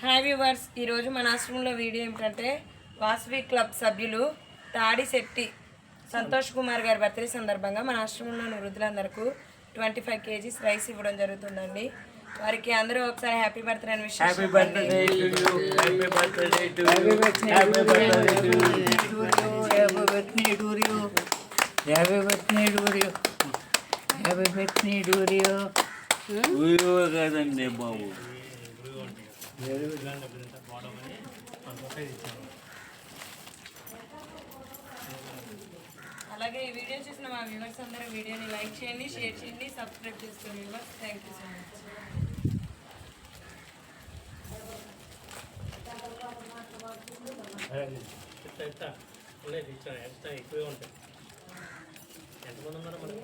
Hi viewers, ఈరోజు మన ఆశ్రమంలో వీడియో ఏమిటంటే వాసవి క్లబ్ సభ్యులు తాడిశెట్టి సంతోష్ కుమార్ గారి బర్త్డే సందర్భంగా మన ఆశ్రమంలోని వృద్ధులందరికీ 25 kgs రైస్ ఇవ్వడం జరుగుతుందండి. వారికి అందరూ ఒకసారి హ్యాపీ బర్త్డే అని విష్ కదండి బాబు. అలాగే ఈ వీడియో చూసిన మా వ్యూవర్స్ అందరూ వీడియోని లైక్ చేయండి, షేర్ చేయండి, సబ్స్క్రైబ్ చేసుకోండి viewers. Thank you so much. ఎక్కువే ఉంటాయి. ఎంతమంది ఉన్నారో మనకు